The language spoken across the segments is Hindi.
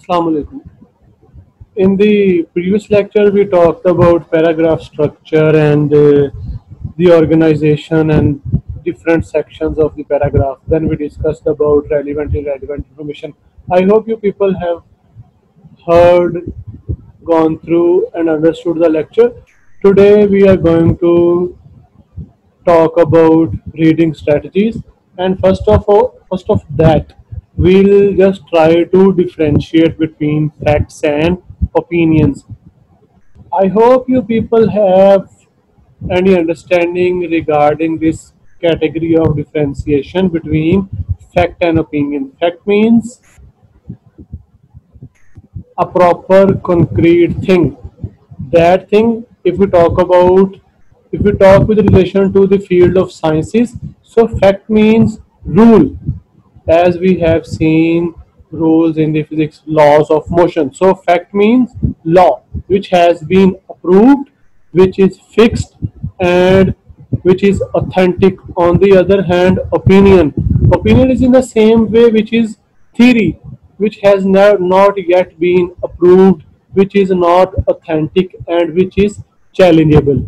Assalamu alaikum. In the previous lecture, we talked about paragraph structure and the organization and different sections of the paragraph. Then we discussed about relevant and irrelevant information. I hope you people have heard, gone through, and understood the lecture. Today, we are going to talk about reading strategies, and first of that, we'll just try to differentiate between facts and opinions. I hope you people have any understanding regarding this category of differentiation between fact and opinion. Fact means a proper concrete thing. That thing, if we talk with relation to the field of sciences, so fact means rule, as we have seen rules in the physics, laws of motion. So fact means law which has been approved, which is fixed, and which is authentic. On the other hand, opinion is in the same way, which is theory, which has not yet been approved, which is not authentic, and which is challengeable,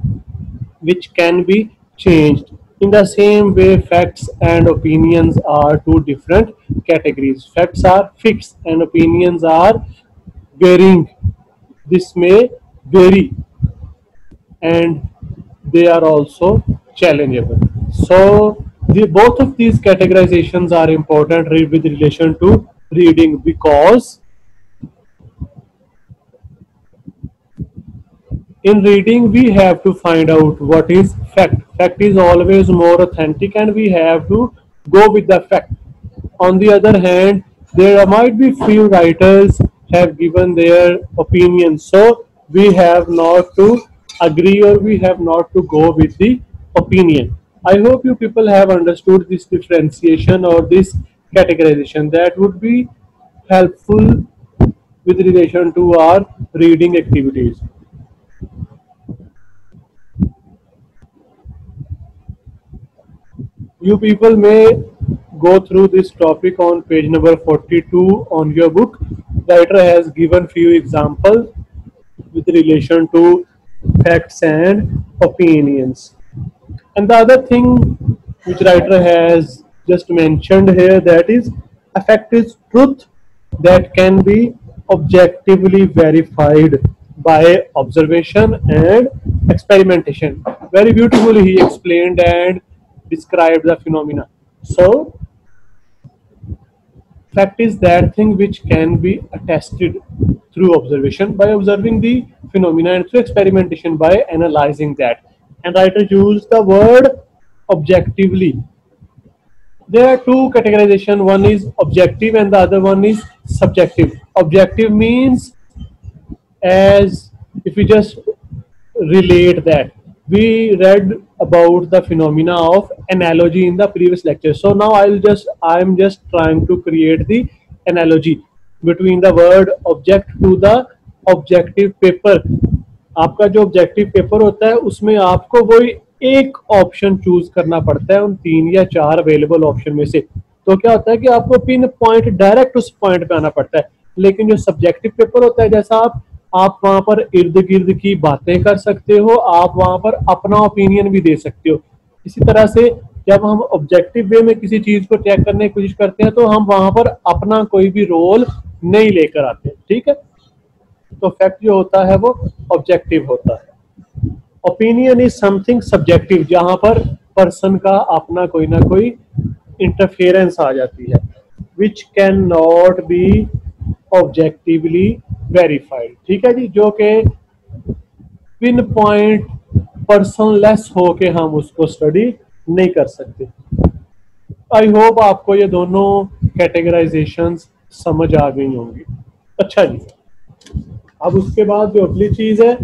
which can be changed. In the same way, facts and opinions are two different categories. Facts are fixed and opinions are varying. This may vary, and they are also challengeable. So both of these categorizations are important with relation to reading, because in reading we have to find out what is fact. Fact is always more authentic, and we have to go with the fact. On the other hand, there might be few writers have given their opinion, so we have not to agree, or we have not to go with the opinion. I hope you people have understood this differentiation or this categorization. That would be helpful with relation to our reading activities. You people may go through this topic on page number 42 on your book. Writer has given few examples with relation to facts and opinions. And the other thing which writer has just mentioned here, that is, a fact is truth that can be objectively verified by observation and experimentation. Very beautifully he explained and described the phenomena. So fact is that thing which can be attested through observation, by observing the phenomena, and through experimentation by analyzing that. And writer used the word objectively. There are two categorization. One is objective and the other one is subjective. Objective means, as if we just relate that, we read about the phenomena of analogy in the previous lecture. So now I'm just trying to create the analogy between the word object to the objective paper. आपका जो ऑब्जेक्टिव पेपर होता है उसमें आपको वही एक ऑप्शन चूज करना पड़ता है उन 3 या 4 अवेलेबल ऑप्शन में से. तो क्या होता है कि आपको पिन पॉइंट डायरेक्ट उस पॉइंट पे आना पड़ता है. लेकिन जो सब्जेक्टिव पेपर होता है, जैसा आप वहां पर इर्द गिर्द की बातें कर सकते हो, आप वहां पर अपना ओपिनियन भी दे सकते हो. इसी तरह से जब हम ऑब्जेक्टिव वे में किसी चीज को चेक करने की कोशिश करते हैं, तो हम वहां पर अपना कोई भी रोल नहीं लेकर आते. ठीक है, तो फैक्ट जो होता है वो ऑब्जेक्टिव होता है. ओपिनियन इज समथिंग सब्जेक्टिव, जहां पर पर्सन का अपना कोई ना कोई इंटरफेरेंस आ जाती है, which can not be objectively verified. ठीक है जी, जो कि पिन पॉइंट पर्सन लेस हो के हम उसको स्टडी नहीं कर सकते. आई होप आपको ये दोनों कैटेगराइजेशंस समझ आ गई होंगी. अच्छा जी, अब उसके बाद जो अगली चीज है,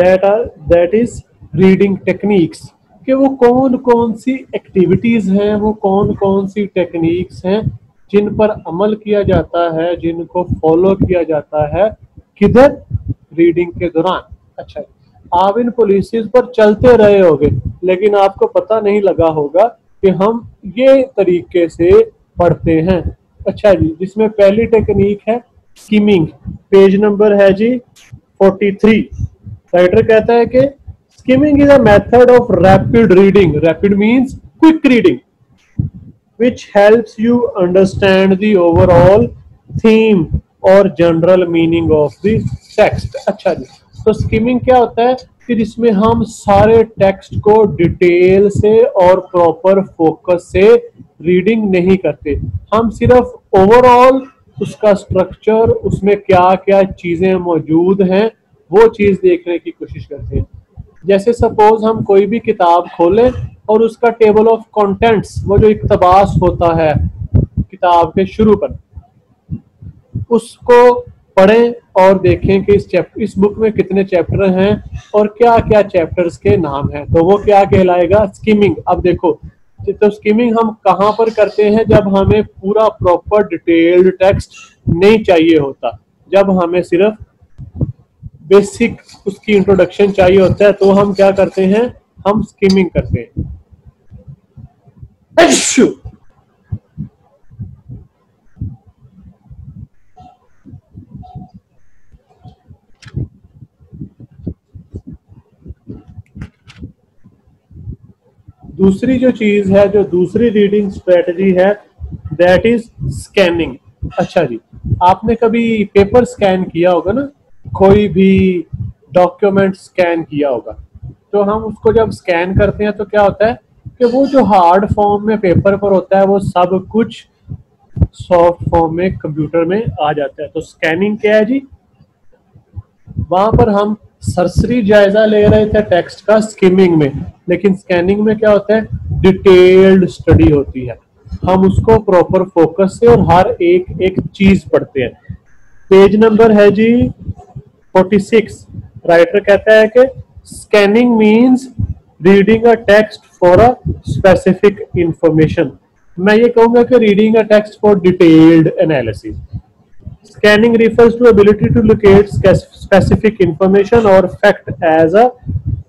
दैट इज रीडिंग टेक्निक्स. कि वो कौन कौन सी एक्टिविटीज हैं, वो कौन कौन सी टेक्निक्स हैं जिन पर अमल किया जाता है, जिनको फॉलो किया जाता है, किधर, रीडिंग के दौरान. अच्छा, आप इन पॉलिसीज पर चलते रहे होगे, लेकिन आपको पता नहीं लगा होगा कि हम ये तरीके से पढ़ते हैं अच्छा जी, जिसमें पहली टेक्निक है स्किमिंग। पेज नंबर है जी 43। राइटर कहता है कि skimming is a method of rapid reading, rapid means quick reading, which helps you understand the overall theme और general meaning of the text. अच्छा जी, तो स्किमिंग क्या होता है कि जिसमें हम सारे टेक्स्ट को डिटेल से और प्रॉपर फोकस से रीडिंग नहीं करते, हम सिर्फ ओवरऑल उसका स्ट्रक्चर, उसमें क्या क्या चीजें मौजूद हैं वो चीज देखने की कोशिश करते हैं। जैसे सपोज हम कोई भी किताब खोलें और उसका टेबल ऑफ कंटेंट्स, वो जो इक्तबास होता है किताब के शुरू पर, उसको पढ़ें और देखें कि इस बुक में कितने चैप्टर हैं और क्या क्या चैप्टर्स के नाम हैं, तो वो क्या कहलाएगा, स्किमिंग। अब देखो, तो स्किमिंग हम कहाँ पर करते हैं, जब हमें पूरा प्रॉपर डिटेल्ड टेक्स्ट नहीं चाहिए होता, जब हमें सिर्फ बेसिक उसकी इंट्रोडक्शन चाहिए होता है, तो हम क्या करते हैं, हम स्किमिंग करते हैं। दूसरी जो चीज है, जो दूसरी रीडिंग स्ट्रेटजी है, दैट इज स्कैनिंग। अच्छा जी, आपने कभी पेपर स्कैन किया होगा ना, कोई भी डॉक्यूमेंट स्कैन किया होगा, तो हम उसको जब स्कैन करते हैं तो क्या होता है कि वो जो हार्ड फॉर्म में पेपर पर होता है वो सब कुछ सॉफ्ट फॉर्म में कंप्यूटर में आ जाता है। तो स्कैनिंग क्या है जी, वहां पर हम सरसरी जायजा ले रहे थे टेक्स्ट का स्किमिंग में, लेकिन स्कैनिंग में क्या होता है, डिटेल्ड स्टडी होती है, हम उसको प्रॉपर फोकस से और हर एक एक चीज पढ़ते हैं। पेज नंबर है जी 46। राइटर कहता है कि scanning means reading a text for a specific information. मैं ये कहूंगा कि reading a text for detailed analysis. Scanning refers to ability to locate specific information or fact as a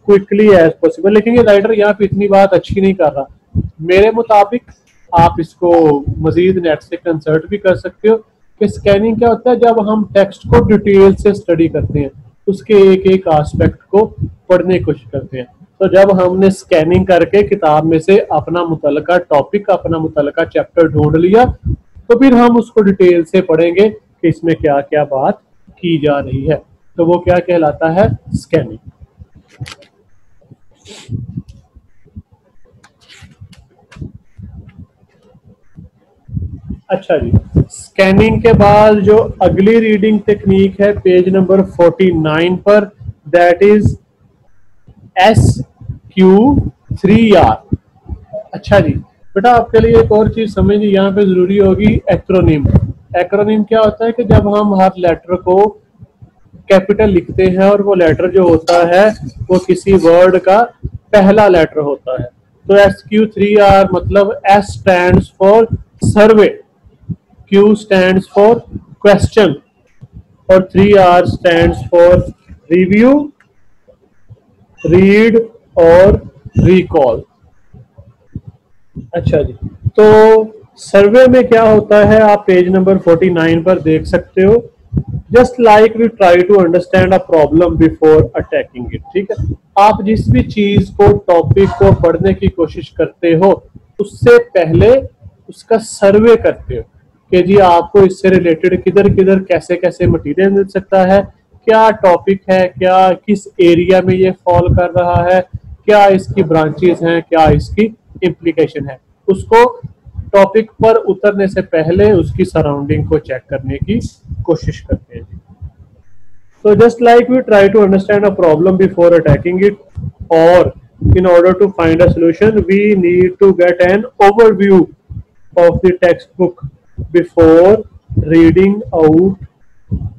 quickly as possible। लेकिन ये राइटर यहाँ पे इतनी बात अच्छी नहीं कर रहा। मेरे मुताबिक आप इसको मजीद नेट से कंसल्ट भी कर सकते हो कि स्कैनिंग क्या होता है, जब हम टेक्स्ट को डिटेल से स्टडी करते हैं, उसके एक एक एस्पेक्ट को पढ़ने की कोशिश करते हैं। तो जब हमने स्कैनिंग करके किताब में से अपना मुतलका टॉपिक, अपना मुतलका चैप्टर ढूंढ लिया, तो फिर हम उसको डिटेल से पढ़ेंगे कि इसमें क्या क्या बात की जा रही है, तो वो क्या कहलाता है, स्कैनिंग। अच्छा जी, स्कैनिंग के बाद जो अगली रीडिंग टेक्निक है पेज नंबर 49 पर, दैट इज SQ3R। अच्छा जी बेटा, आपके लिए एक और चीज समझनी यहाँ पे जरूरी होगी, एक्रोनिम। एक्रोनिम क्या होता है कि जब हम हर लेटर को कैपिटल लिखते हैं और वो लेटर जो होता है वो किसी वर्ड का पहला लेटर होता है, तो SQ3R मतलब S stands for survey, Q stands for question और 3R stands for review, read और रिकॉल। अच्छा जी, तो सर्वे में क्या होता है आप पेज नंबर 49 पर देख सकते हो। Just like we try to understand a problem before attacking it. ठीक है, आप जिस भी चीज को, टॉपिक को पढ़ने की कोशिश करते हो, उससे पहले उसका सर्वे करते हो कि जी आपको इससे रिलेटेड किधर किधर कैसे कैसे मटेरियल मिल सकता है, क्या टॉपिक है, क्या किस एरिया में ये फॉल कर रहा है, क्या इसकी ब्रांचेस हैं, क्या इसकी इम्प्लीकेशन है। उसको टॉपिक पर उतरने से पहले उसकी सराउंडिंग को चेक करने की कोशिश करते हैं। So just like we try to understand a problem before attacking it, or in order to find a solution, we need to get an overview of the textbook before reading out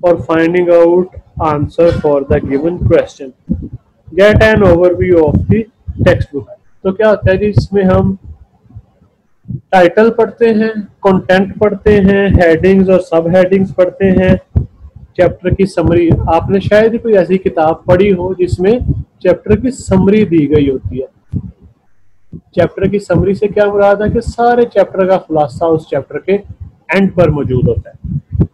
or finding out answer for the given question. Get an overview of the textbook. तो क्या होता है जी, इसमें हम टाइटल पढ़ते हैं, कंटेंट पढ़ते हैं, हेडिंग्स और सब हेडिंग्स पढ़ते हैं, चैप्टर की समरी। आपने शायद कोई ऐसी किताब पढ़ी हो जिसमें चैप्टर की समरी दी गई होती है। चैप्टर की समरी से क्या मुराद है कि सारे चैप्टर का खुलासा उस चैप्टर के एंड पर मौजूद होता है।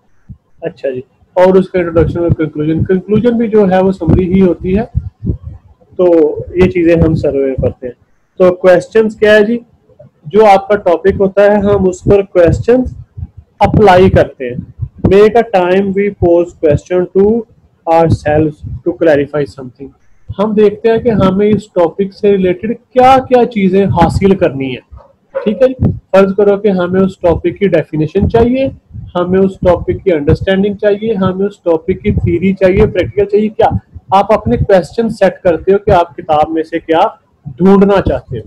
अच्छा जी, और उसका इंट्रोडक्शन और कंक्लूजन, कंक्लूजन भी जो है वो समरी ही होती है। तो ये चीजें हम सर्वे करते हैं। तो क्वेश्चंस क्या है जी, जो आपका टॉपिक होता है हम उस पर क्वेश्चंस अप्लाई करते हैं। Make a time we pose question to ourselves to clarify something. हम देखते हैं कि हमें इस टॉपिक से रिलेटेड क्या क्या चीजें हासिल करनी है। ठीक है जी, फर्ज करो कि हमें उस टॉपिक की डेफिनेशन चाहिए, हमें उस टॉपिक की अंडरस्टैंडिंग चाहिए, हमें उस टॉपिक की थ्योरी चाहिए, प्रैक्टिकल चाहिए। क्या आप अपने क्वेश्चन सेट करते हो कि आप किताब में से क्या ढूंढना चाहते हो।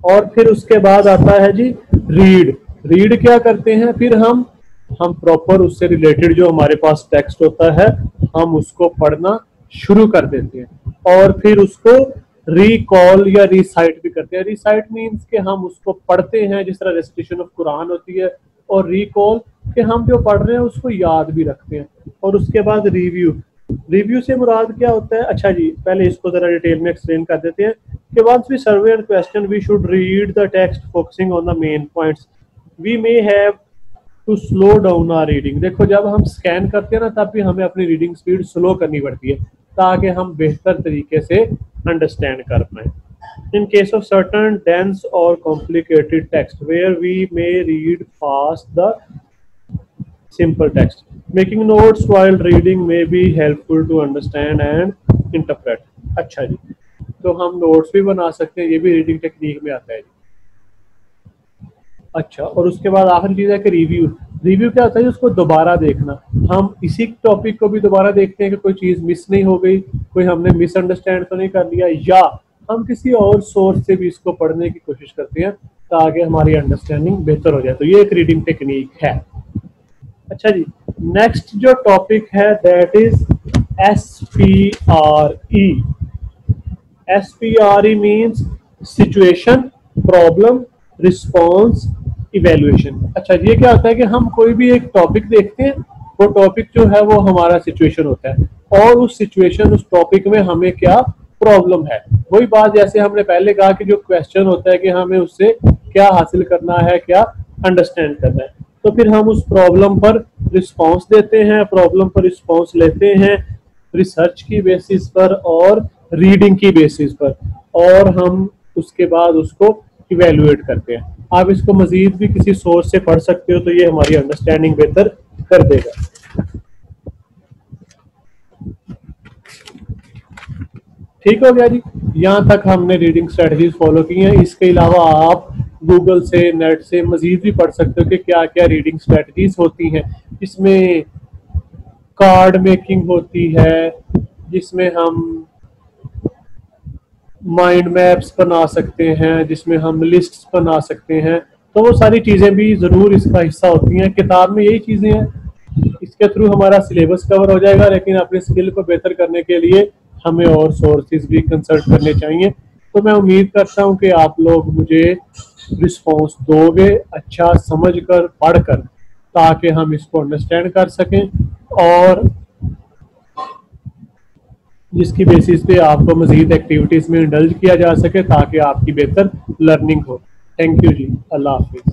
और फिर उसके बाद आता है जी रीड। रीड क्या करते हैं, फिर हम प्रॉपर उससे रिलेटेड जो हमारे पास टेक्स्ट होता है हम उसको पढ़ना शुरू कर देते हैं और फिर उसको रिकॉल या रिसाइट भी करते हैं। रिसाइट मीन्स कि हम उसको पढ़ते हैं, जिस तरह रेसिटेशन ऑफ कुरान होती है, और रिकॉल कि हम जो पढ़ रहे हैं उसको याद भी रखते हैं। और उसके बाद रिव्यू। रिव्यू से मुराद क्या होता है, अच्छा जी पहले इसको जरा डिटेल में एक्सप्लेन कर देते हैं कि once we survey and question we should read the text focusing on the main points. We may have to slow down our reading. देखो जब हम स्कैन करते हैं ना तब भी हमें अपनी रीडिंग स्पीड स्लो करनी पड़ती है ताकि हम बेहतर तरीके से अंडरस्टैंड कर पाए। In case of certain dense or complicated text where we may read fast the simple text, making notes while reading may be helpful to understand and interpret। अच्छा जी, तो हम नोट्स भी बना सकते हैं, ये भी रीडिंग टेक्निक में आता है जी। अच्छा, और उसके बाद आखिरी चीज है कि रिव्यू। रिव्यू क्या होता है, उसको दोबारा देखना। हम इसी टॉपिक को भी दोबारा देखते हैं कि कोई चीज मिस नहीं हो गई, कोई हमने मिसअंडरस्टैंड तो नहीं कर लिया, या हम किसी और सोर्स से भी इसको पढ़ने की कोशिश करते हैं ताकि हमारी अंडरस्टैंडिंग बेहतर हो जाए। तो ये एक रीडिंग टेक्निक है। अच्छा जी, नेक्स्ट जो टॉपिक है that is SPRE। SPRE means situation, problem, response, evaluation. अच्छा, ये क्या होता है कि हम कोई भी एक टॉपिक देखते हैं, वो टॉपिक जो है वो हमारा सिचुएशन होता है और उस सिचुएशन उस टॉपिक में हमें क्या प्रॉब्लम है। वही बात जैसे हमने पहले कहा कि जो क्वेश्चन होता है कि हमें उससे क्या हासिल करना है, क्या अंडरस्टैंड करना है, तो फिर हम उस प्रॉब्लम पर रिस्पॉन्स देते हैं, प्रॉब्लम पर रिस्पॉन्स लेते हैं रिसर्च की बेसिस पर और रीडिंग की बेसिस पर, और हम उसके बाद उसको इवेल्युएट करते हैं। आप इसको मजीद भी किसी सोर्स से पढ़ सकते हो, तो ये हमारी अंडरस्टैंडिंग बेहतर कर देगा। ठीक हो गया जी, यहाँ तक हमने रीडिंग स्ट्रेटजीज फॉलो की हैं। इसके अलावा आप गूगल से, नेट से मजीद भी पढ़ सकते हो कि क्या क्या रीडिंग स्ट्रेटजीज होती हैं। इसमें कार्ड मेकिंग होती है, जिसमें हम माइंड मैप्स बना सकते हैं, जिसमें हम लिस्ट्स बना सकते हैं। तो वो सारी चीज़ें भी ज़रूर इसका हिस्सा होती हैं। किताब में यही चीज़ें हैं, इसके थ्रू हमारा सिलेबस कवर हो जाएगा, लेकिन अपने स्किल को बेहतर करने के लिए हमें और सोर्सेज भी कंसल्ट करने चाहिए। तो मैं उम्मीद करता हूँ कि आप लोग मुझे रिस्पॉन्स दोगे अच्छा समझ कर, पढ़ कर, ताकि हम इसको अंडरस्टैंड कर सकें और जिसकी बेसिस पे आपको मजीद एक्टिविटीज़ में इंडल्ज किया जा सके ताकि आपकी बेहतर लर्निंग हो। थैंक यू जी, अल्लाह हाफिज़।